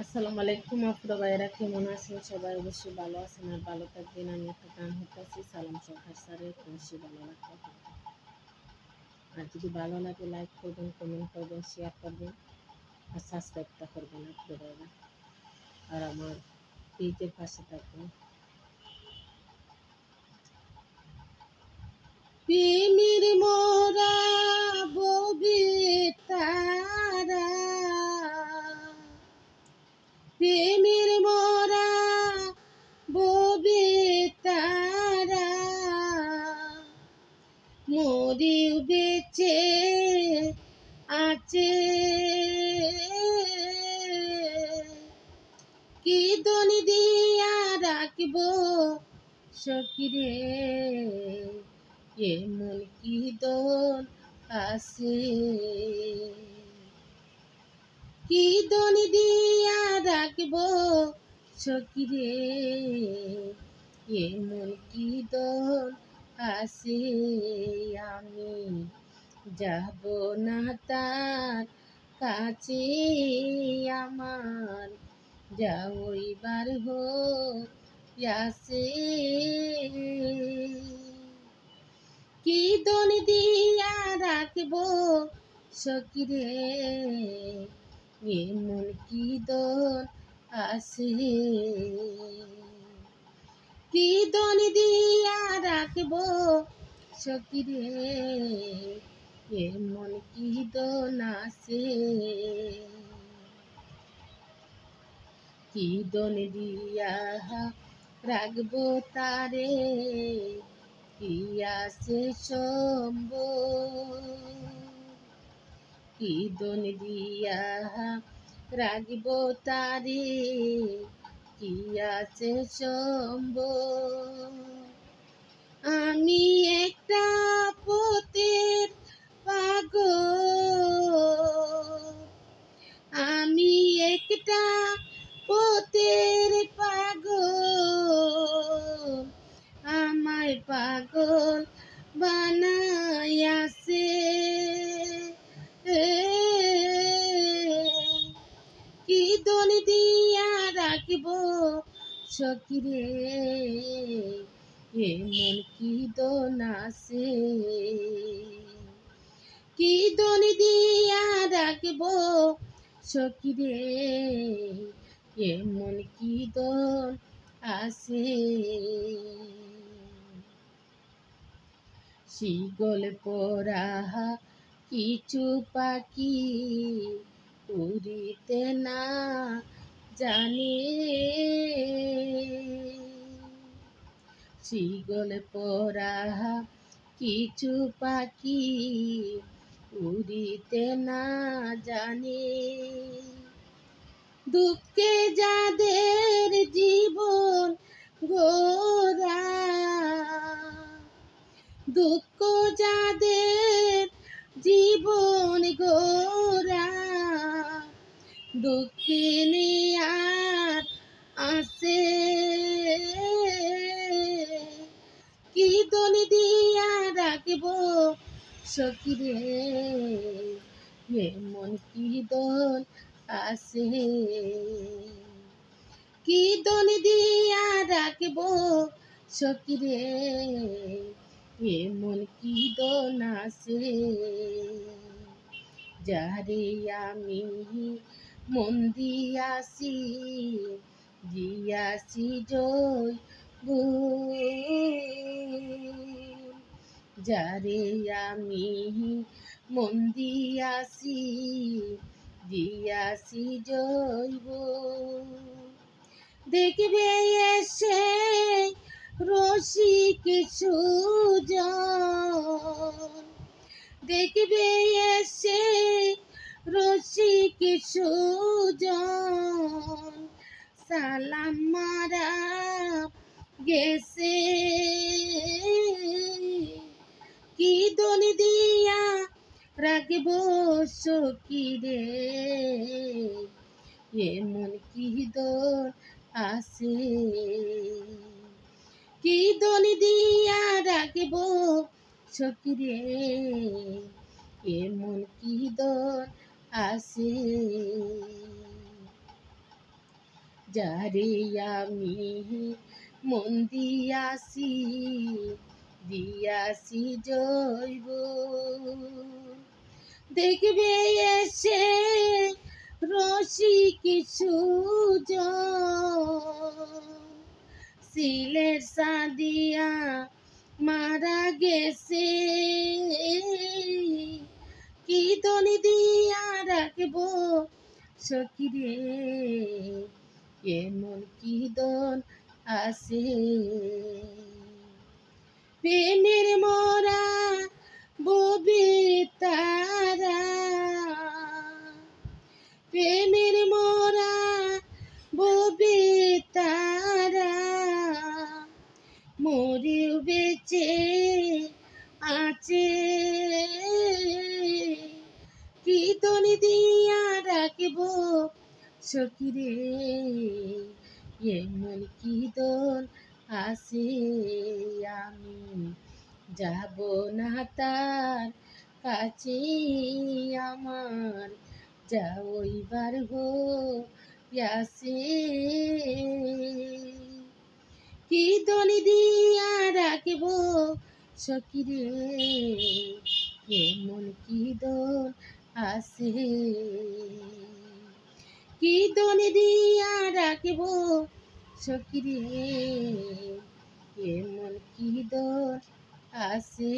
আসসালামু আলাইকুম আপুরা ভাইয়েরা, কেমন আছেন? সবাই অবশ্যই ভালো আছেন আর ভালো থাকবেন। আমি একটা গান হতেছি সালাম সরকার স্যারের, অবশ্যই ভালো লাগবে। আর যদি ভালো লাগে লাইক করবেন, কমেন্ট করবেন, শেয়ার করবেন আর সাবস্ক্রাইবটা করবেন আপুরা ভাইয়েরা। আর আমার পেজের পাশে থাকবেন। প্রেমের মোরা ববিতারা, প্রেমের মোরা ববিতারা, মরিও বেঁচে আছে, কি দনি দিয়া রাখবো সখিরে, এমন কি দন আছে, কি দনি দিয়া রাখবো সখিরে, এমন কি দন আছে, আমি যাব না তার কাছে, আমার যাওইবার হইয়াছে, কি দন দিয়া রাখবো সখিরে, এমন কি দন আছে, কি দন দিয়া রাখবো সখিরে, এমন কি দন আছে, কি দন দিয়া রাখবো তারে, কি আছে সম্বল, কি দন দিয়া রাখবো তারে, কি আছে সম্বল, আমি একটা পথের পাগল, আমি একটা পথের পাগল, আমায় পাগল বানাইয়াছে, কি দন দিয়া রাখবো সখিরে, এমন কি দন আছে, কি দন দিয়া রাখবো সখিরে, এমন কি দন আছে, শিকল পরা কিছু পাখি উড়িতে না জানে, শিকল পরা কিছু পাখি উড়িতে না জানে, দুঃখে যাদের জীবন গোরা, দুঃখ যাদের জীবন গোরা, দুঃখিনী আর আছে, কি দন দিয়া রাখবো সখিরে, এমন কি দন আছে, কি দন দিয়া রাখবো সখিরে, এমন কি দন আছে, যারে আমি মন দিয়াছি, দিয়াছি জয় যারে আমি মন দিয়াছি, দিয়াছি জৈব, দেখবে এসে রসিক সুজন, দেখবে এসে রসিক সুজন, সালাম মারা গেছে, কি দন দিয়া রাখবো সখিরে, এমন কি দন আছে, কি দন দিয়া রাখবো সখিরে, এমন কি দন আছে। যারে আমি মন দিয়াছি জৈব, দেখবে এসে রসিক সুজন, সিলেট সাদিয়া মারা গেছে, কি দনি দিয়া রাখবো সখিরে, এমন কি দন আছে। প্রেমের মোরা ববিতারা, প্রেমের মোরা ববিতারা, মরিও বেঁচে আছে, কি দনি দিয়া রাখবো সখিরে, এমন কি দন আছে। আমি যাব না তার কাছে, আমার যাওইবার হইয়াছে, কি দনি দিয়া রাখবো সখিরে, এমন কি দন আছে, কি দনি দিয়া রাখবো সখিরে, এমন কি দন আছে।